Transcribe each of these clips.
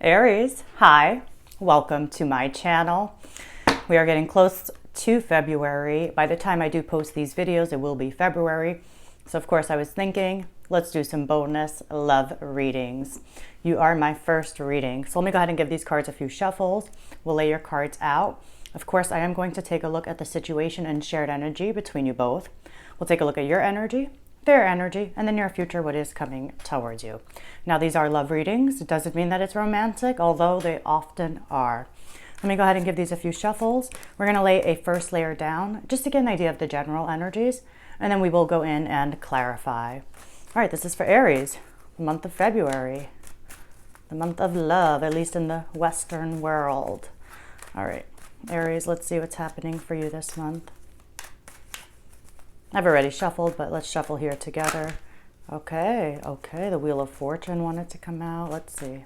Aries, hi, welcome to my channel. We are getting close to February. By the time I do post these videos, it will be February. So of course I was thinking, let's do some bonus love readings. You are my first reading. So let me go ahead and give these cards a few shuffles. We'll lay your cards out. Of course, I am going to take a look at the situation and shared energy between you both. We'll take a look at your energy, their energy, and the near future, what is coming towards you. Now, these are love readings. It doesn't mean that it's romantic, although they often are. Let me go ahead and give these a few shuffles. We're going to lay a first layer down just to get an idea of the general energies, and then we will go in and clarify. All right, this is for Aries, the month of February, the month of love, at least in the Western world. All right, Aries, let's see what's happening for you this month. I've already shuffled, but let's shuffle here together. Okay, the Wheel of Fortune wanted to come out. Let's see.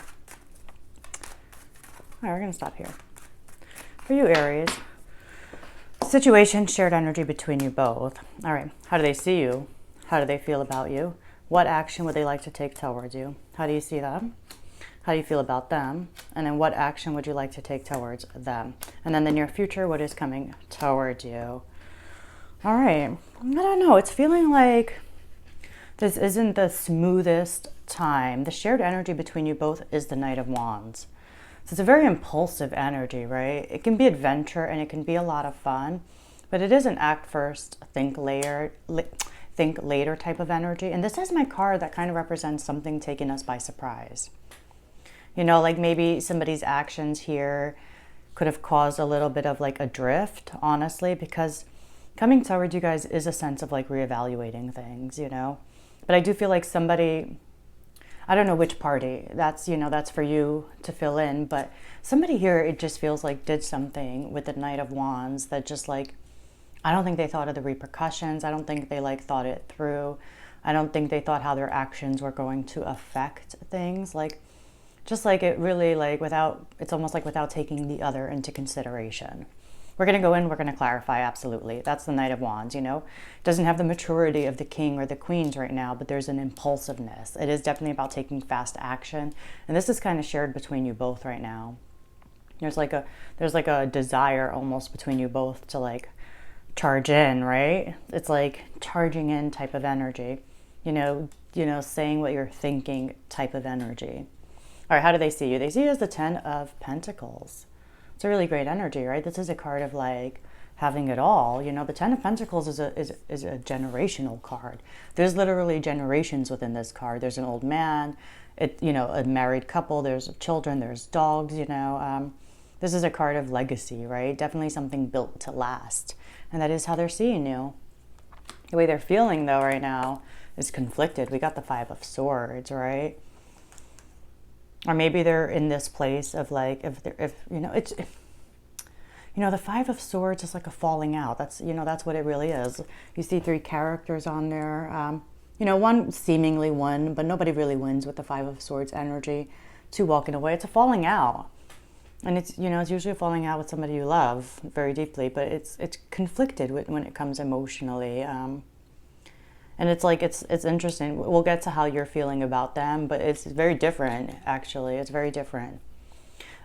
All right, we're going to stop here. For you, Aries, situation, shared energy between you both. All right, how do they see you? How do they feel about you? What action would they like to take towards you? How do you see them? How do you feel about them? And then what action would you like to take towards them? And then the near future, what is coming towards you? All right, I don't know. It's feeling like this isn't the smoothest time. The shared energy between you both is the Knight of Wands. So it's a very impulsive energy, right? It can be adventure and it can be a lot of fun, but it is an act first, think later type of energy. And this is my card that kind of represents something taking us by surprise. You know, like maybe somebody's actions here could have caused a little bit of like a drift, honestly, because coming towards you guys is a sense of like reevaluating things, you know. But I do feel like somebody, I don't know which party, that's, you know, that's for you to fill in, but somebody here, it just feels like did something with the Knight of Wands that just like, I don't think they thought of the repercussions. I don't think they like thought it through. I don't think they thought how their actions were going to affect things. Like, just like it really like without, it's almost like without taking the other into consideration. We're going to go in, we're going to clarify, absolutely. That's the Knight of Wands, you know. It doesn't have the maturity of the King or the Queens right now, but there's an impulsiveness. It is definitely about taking fast action. And this is kind of shared between you both right now. There's like a desire almost between you both to like charge in, right? It's like charging in type of energy, you know, saying what you're thinking type of energy. All right, how do they see you? They see you as the 10 of Pentacles. It's a really great energy, right? This is a card of like having it all. You know, the 10 of Pentacles is a generational card. There's literally generations within this card. There's an old man, you know, a married couple, there's children, there's dogs, you know. This is a card of legacy, right? Definitely something built to last. And that is how they're seeing you. The way they're feeling though right now is conflicted. We got the 5 of Swords, right? Or maybe they're in this place of like, if you know, it's, you know, the 5 of Swords is like a falling out. That's, you know, that's what it really is. You see 3 characters on there. You know, one seemingly won, but nobody really wins with the 5 of Swords energy. 2 walking away. It's a falling out. And it's, you know, it's usually a falling out with somebody you love very deeply, but it's conflicted when it comes emotionally. And it's like, it's interesting. We'll get to how you're feeling about them, but it's very different, actually. It's very different.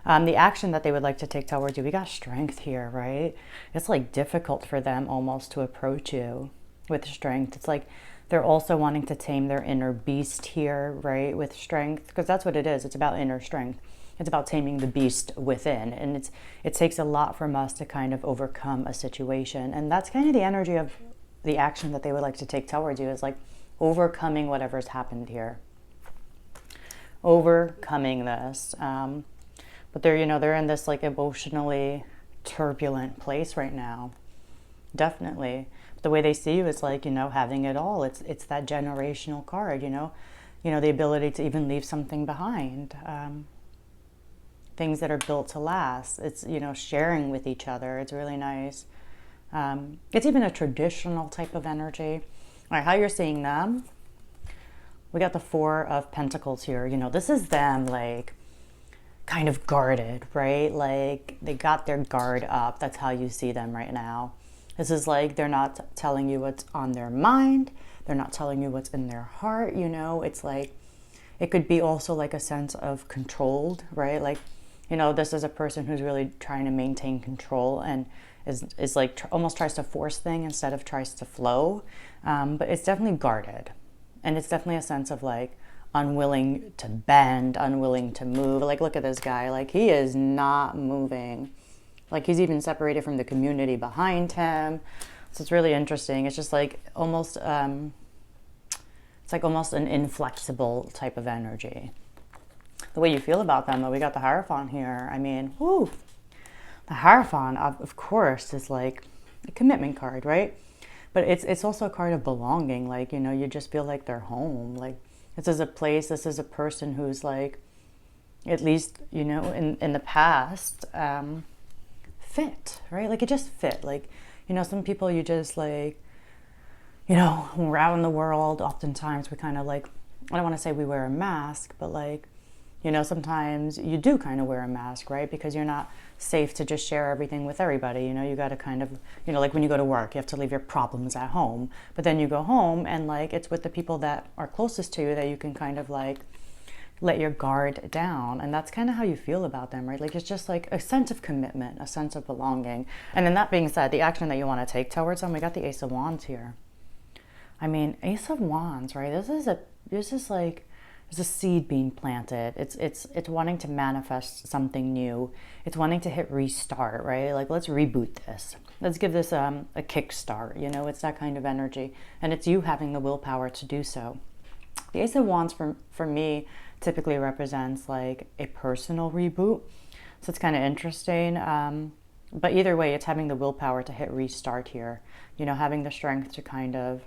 The action that they would like to take towards you, we got strength here, right? It's like difficult for them almost to approach you with strength. It's like they're also wanting to tame their inner beast here, right? With strength, because that's what it is. It's about inner strength. It's about taming the beast within. And it takes a lot from us to kind of overcome a situation. And that's kind of the energy of the action that they would like to take towards you, is like overcoming whatever's happened here. Overcoming this. But they're, you know, they're in this like emotionally turbulent place right now. Definitely. But the way they see you is like, you know, having it all. It's that generational card, you know, the ability to even leave something behind. Things that are built to last. It's, you know, sharing with each other. It's really nice. It's even a traditional type of energy. All right, how you're seeing them. We got the 4 of Pentacles here. You know, this is them like kind of guarded, right? Like they got their guard up. That's how you see them right now. This is like they're not telling you what's on their mind. They're not telling you what's in their heart, you know. It's like It could be also like a sense of controlled, right? Like, you know, this is a person who's really trying to maintain control and is like almost tries to force things instead of tries to flow. But it's definitely guarded. And it's definitely a sense of like unwilling to bend, unwilling to move. Like, look at this guy. Like, he is not moving. Like, he's even separated from the community behind him. So it's really interesting. It's just like almost, it's like almost an inflexible type of energy. The way you feel about them, though, we got the Hierophant here. I mean, whoo. The Hierophant, of course, is like a commitment card, right? But it's also a card of belonging. Like, you know, you just feel like they're home. Like, this is a place, this is a person who's like, at least, you know, in the past, fit, right? Like, it just fit. Like, you know, some people you just like, you know, when we're out in the world, oftentimes we kind of like, I don't want to say we wear a mask, but like, you know, sometimes you do kind of wear a mask, right? Because you're not safe to just share everything with everybody. You know, you got to kind of, you know, like when you go to work, you have to leave your problems at home. But then you go home and like it's with the people that are closest to you that you can kind of like let your guard down. And that's kind of how you feel about them, right? Like, it's just like a sense of commitment, a sense of belonging. And then that being said, the action that you want to take towards them, we got the Ace of Wands here. I mean, Ace of Wands, right? This is like, there's a seed being planted. It's wanting to manifest something new. It's wanting to hit restart, right? Like, let's reboot this. Let's give this a kickstart. You know, it's that kind of energy. And it's you having the willpower to do so. The Ace of Wands for me typically represents like a personal reboot. So it's kind of interesting. But either way, it's having the willpower to hit restart here. You know, having the strength to kind of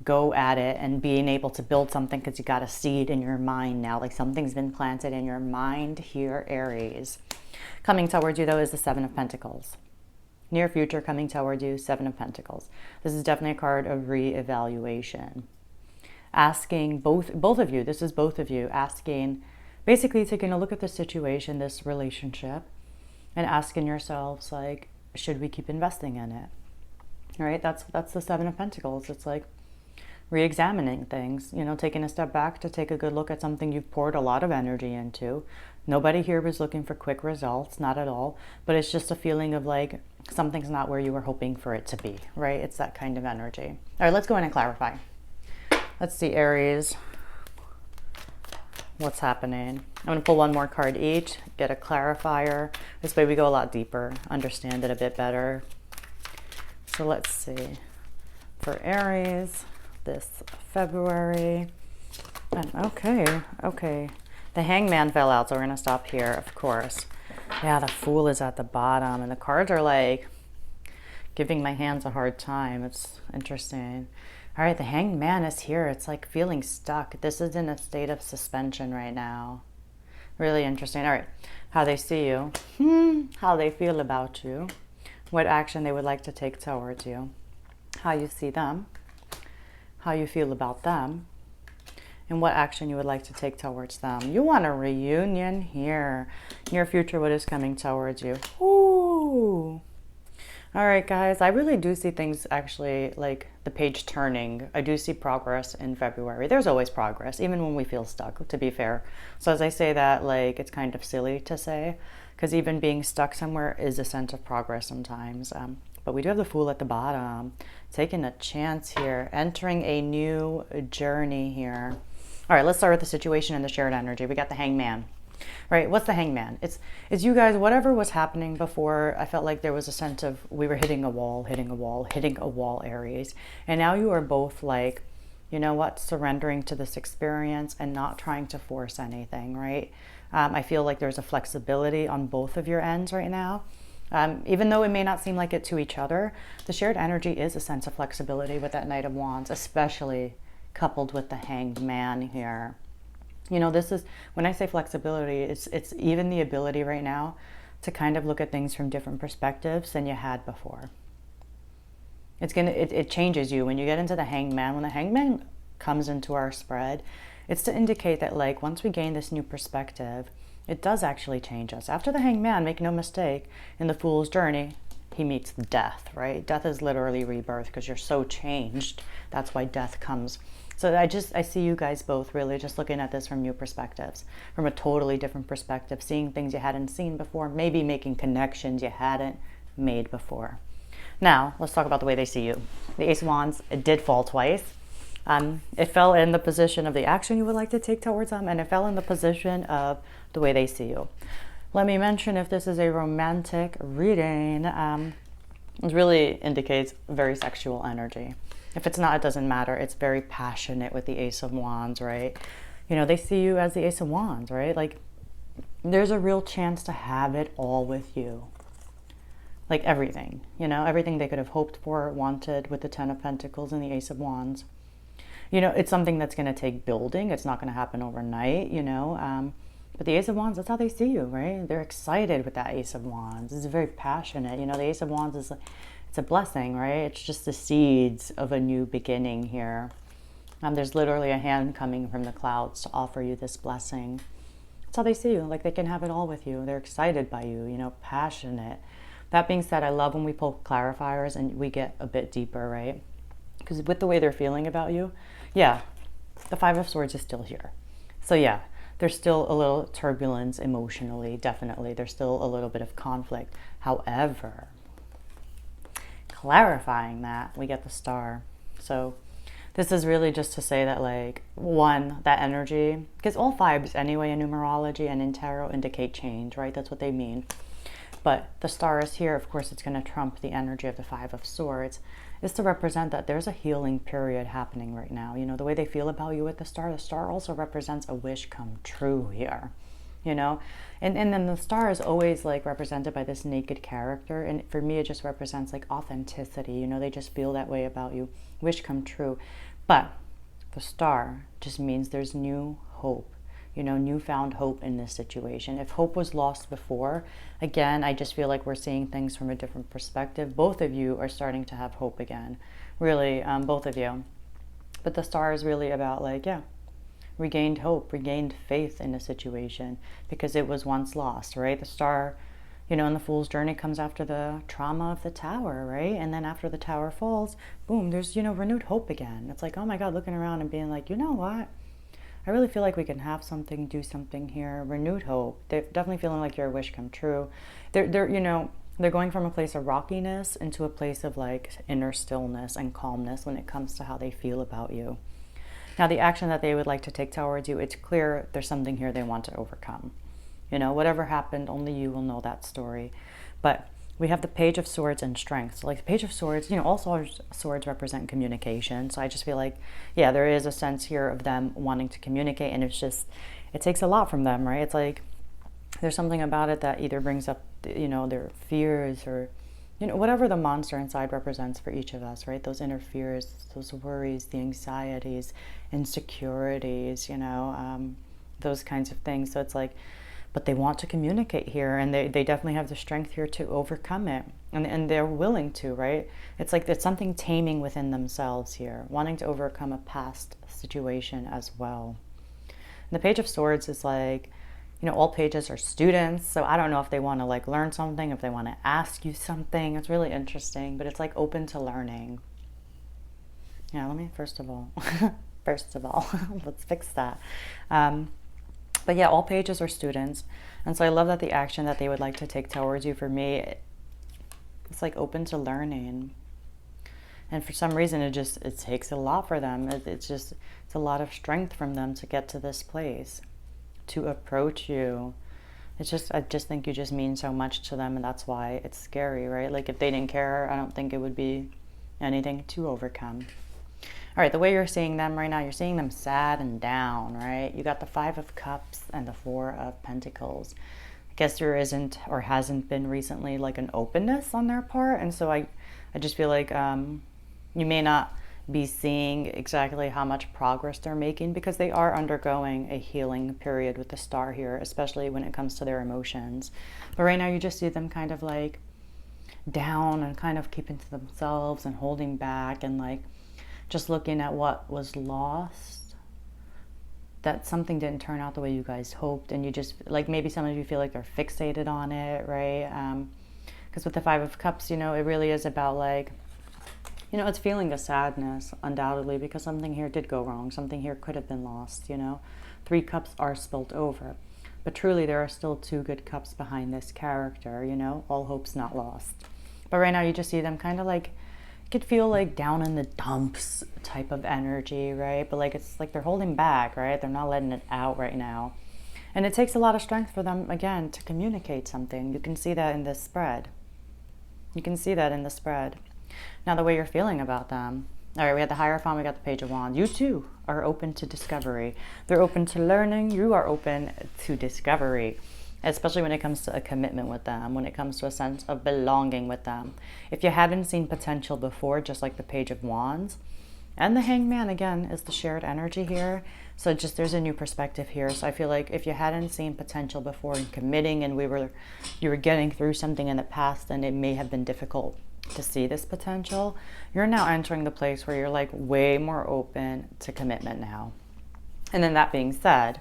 go at it and being able to build something because you got a seed in your mind now. Like, something's been planted in your mind here, Aries. Coming towards you, though, is the Seven of Pentacles. Near future coming towards you, Seven of Pentacles. This is definitely a card of reevaluation. Asking both of you, this is both of you, asking, basically taking a look at the situation, this relationship, and asking yourselves, like, should we keep investing in it? All right, that's the Seven of Pentacles. It's like re-examining things, you know, taking a step back to take a good look at something you've poured a lot of energy into. Nobody here was looking for quick results, not at all, but it's just a feeling of like something's not where you were hoping for it to be, right? It's that kind of energy. All right, let's go in and clarify. Let's see, Aries, what's happening? I'm going to pull one more card each, get a clarifier. This way we go a lot deeper, understand it a bit better. So let's see. For Aries, this February. And okay. The Hangman fell out, so we're going to stop here, of course. Yeah, the Fool is at the bottom, and the cards are like giving my hands a hard time. It's interesting. All right, the Hanged Man is here. It's like feeling stuck. This is in a state of suspension right now. Really interesting. All right, how they see you, how they feel about you, what action they would like to take towards you, how you see them, how you feel about them, and what action you would like to take towards them. You want a reunion here. Near future, what is coming towards you? Ooh. All right, guys, I really do see things actually like the page turning. I do see progress in February. There's always progress, even when we feel stuck, to be fair. So as I say that, like, it's kind of silly to say, because even being stuck somewhere is a sense of progress sometimes. But we do have the Fool at the bottom, taking a chance here, entering a new journey here. All right, let's start with the situation and the shared energy. We got the Hangman. Right, what's the Hangman? It's you guys, whatever was happening before, I felt like there was a sense of we were hitting a wall, Aries. And now you are both like, you know what, surrendering to this experience and not trying to force anything, right? I feel like there's a flexibility on both of your ends right now. Even though it may not seem like it to each other, the shared energy is a sense of flexibility with that Knight of Wands, especially coupled with the Hanged Man here. You know, this is, when I say flexibility, it's even the ability right now to kind of look at things from different perspectives than you had before. It changes you when you get into the Hangman. When the Hangman comes into our spread, it's to indicate that, like, once we gain this new perspective, it does actually change us. After the Hangman, make no mistake, in the Fool's journey, he meets death, right? Death is literally rebirth because you're so changed. That's why death comes. So I see you guys both really just looking at this from new perspectives, from a totally different perspective, seeing things you hadn't seen before, maybe making connections you hadn't made before. Now, let's talk about the way they see you. The Ace of Wands, it did fall twice. It fell in the position of the action you would like to take towards them, and it fell in the position of the way they see you. Let me mention, if this is a romantic reading, it really indicates very sexual energy. If it's not, it doesn't matter. It's very passionate with the Ace of Wands, right? You know, they see you as the Ace of Wands, right? Like, there's a real chance to have it all with you. Like everything, you know, everything they could have hoped for, wanted with the Ten of Pentacles and the Ace of Wands. You know, it's something that's going to take building. It's not going to happen overnight, you know. But the Ace of Wands, that's how they see you, right? They're excited with that Ace of Wands. It's very passionate. You know, the Ace of Wands is, it's a blessing, right? It's just the seeds of a new beginning here. There's literally a hand coming from the clouds to offer you this blessing. That's how they see you. Like, they can have it all with you. They're excited by you, you know, passionate. That being said, I love when we pull clarifiers and we get a bit deeper, right? Because with the way they're feeling about you, yeah, the Five of Swords is still here. So yeah, there's still a little turbulence emotionally, definitely. There's still a little bit of conflict. However, clarifying that, we get the Star. So this is really just to say that, like, one, that energy, because all fives anyway in numerology and in tarot indicate change, right? That's what they mean. But the Star is here. Of course, it's going to trump the energy of the Five of Swords. Is to represent that there's a healing period happening right now. You know, the way they feel about you with the Star also represents a wish come true here. You know, and then the Star is always like represented by this naked character. And for me, it just represents like authenticity. You know, they just feel that way about you. Wish come true. But the Star just means there's new hope. You know, newfound hope in this situation. If hope was lost before, again, I just feel like we're seeing things from a different perspective. Both of you are starting to have hope again. Really, both of you. But the Star is really about, like, yeah, regained hope, regained faith in a situation because it was once lost, right? The Star, you know, in the Fool's Journey comes after the trauma of the Tower, right? And then after the Tower falls, boom, there's, you know, renewed hope again. It's like, oh my God, looking around and being like, you know what? I really feel like we can have something, do something here, renewed hope. They're definitely feeling like your wish come true. They're you know, they're going from a place of rockiness into a place of like inner stillness and calmness when it comes to how they feel about you. Now, the action that they would like to take towards you, it's clear there's something here they want to overcome. You know, whatever happened, only you will know that story. But we have the Page of Swords and Strength. So like the Page of Swords, you know, all swords represent communication. So I just feel like, yeah, there is a sense here of them wanting to communicate. And it's just, it takes a lot from them, right? It's like, there's something about it that either brings up, you know, their fears or, you know, whatever the monster inside represents for each of us, right? Those inner fears, those worries, the anxieties, insecurities, you know, those kinds of things. So it's like, but they want to communicate here, and they definitely have the strength here to overcome it, and they're willing to, right? It's like there's something taming within themselves here, wanting to overcome a past situation as well. And the Page of Swords is like, you know, all pages are students, so I don't know if they want to like learn something, if they want to ask you something. It's really interesting, but it's like open to learning. Yeah, let me first of all, let's fix that. But yeah, all pages are students. And so I love that the action that they would like to take towards you, for me, it's like open to learning. And for some reason, it takes a lot for them. It's a lot of strength from them to get to this place, to approach you. I just think you just mean so much to them, and that's why it's scary, right? Like if they didn't care, I don't think it would be anything to overcome. All right, the way you're seeing them right now, you're seeing them sad and down, right? You got the Five of Cups and the Four of Pentacles. I guess there isn't or hasn't been recently like an openness on their part. And so I just feel like you may not be seeing exactly how much progress they're making because they are undergoing a healing period with the Star here, especially when it comes to their emotions. But right now you just see them kind of like down and kind of keeping to themselves and holding back and like just looking at what was lost, that something didn't turn out the way you guys hoped, and you just, like maybe some of you feel like they're fixated on it, right? Because with the Five of Cups, you know, it really is about like, You know, it's feeling a sadness, undoubtedly, because something here did go wrong. Something here could have been lost, you know. 3 cups are spilt over. But truly, there are still 2 good cups behind this character, you know. All hope's not lost. But right now, you just see them kind of like, you could feel like down in the dumps type of energy, right? But like, it's like they're holding back, right? They're not letting it out right now. And it takes a lot of strength for them, again, to communicate something. You can see that in this spread. You can see that in the spread. Now, the way you're feeling about them. All right, we had the Hierophant, we got the Page of Wands. You too are open to discovery. They're open to learning. You are open to discovery, especially when it comes to a commitment with them, when it comes to a sense of belonging with them. If you haven't seen potential before, just like the Page of Wands, and the Hangman, again, is the shared energy here. So just there's a new perspective here. So I feel like if you hadn't seen potential before in committing and you were getting through something in the past and it may have been difficult to see this potential, you're now entering the place where you're like way more open to commitment now. And then that being said,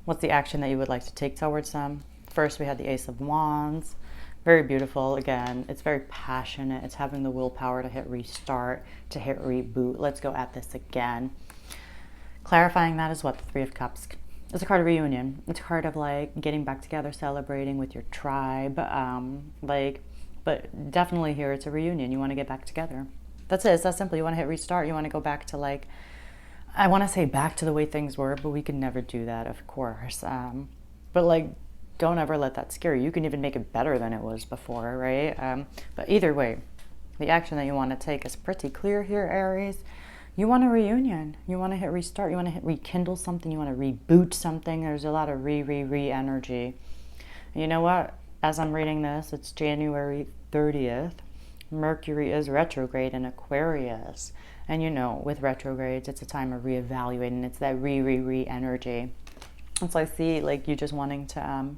what's the action that you would like to take towards them? First, we had the Ace of Wands. Very beautiful. Again, it's very passionate. It's having the willpower to hit restart, to hit reboot. Let's go at this again. Clarifying that is what the 3 of Cups. It's a card of reunion. It's a card of like getting back together, celebrating with your tribe. But definitely here it's a reunion. You want to get back together. That's it. It's that simple. You want to hit restart. You want to go back to like, I want to say back to the way things were, but we can never do that, of course. But like, don't ever let that scare you. You can even make it better than it was before, right? But either way, the action that you want to take is pretty clear here, Aries. You want a reunion. You want to hit restart. You want to hit rekindle something. You want to reboot something. There's a lot of re energy. You know what? As I'm reading this, it's January 30th. Mercury is retrograde in Aquarius. And you know, with retrogrades, it's a time of reevaluating. It's that re energy. And so I see like you just wanting to,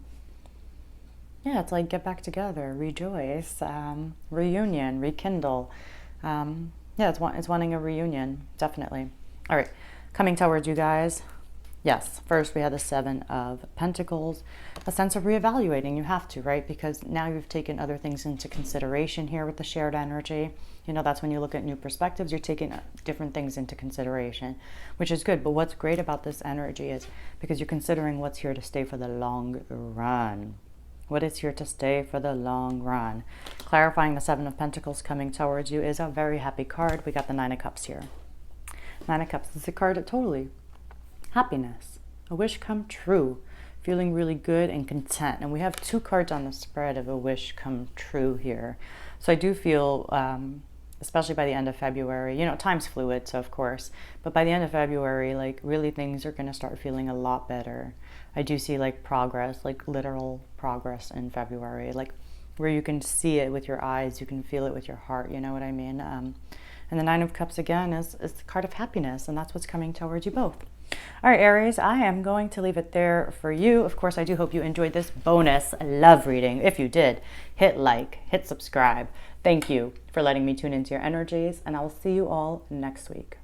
yeah, it's like get back together, rejoice, reunion, rekindle. Yeah, it's wanting a reunion, definitely. All right, coming towards you guys. Yes, first we had the 7 of Pentacles, a sense of reevaluating. You have to, right? Because now you've taken other things into consideration here with the shared energy. You know, that's when you look at new perspectives, you're taking different things into consideration, which is good. But what's great about this energy is because you're considering what's here to stay for the long run. What is here to stay for the long run? Clarifying the 7 of Pentacles coming towards you is a very happy card. We got the 9 of Cups here. 9 of Cups is a card that totally happiness, a wish come true, feeling really good and content. And we have 2 cards on the spread of a wish come true here. So I do feel, especially by the end of February, you know, time's fluid, so of course, but by the end of February, like really things are going to start feeling a lot better. I do see like progress, like literal progress in February, like where you can see it with your eyes, you can feel it with your heart, you know what I mean? And the 9 of Cups again is the card of happiness, and that's what's coming towards you both. All right, Aries, I am going to leave it there for you. Of course, I do hope you enjoyed this bonus love reading. If you did, hit like, hit subscribe. Thank you for letting me tune into your energies, and I will see you all next week.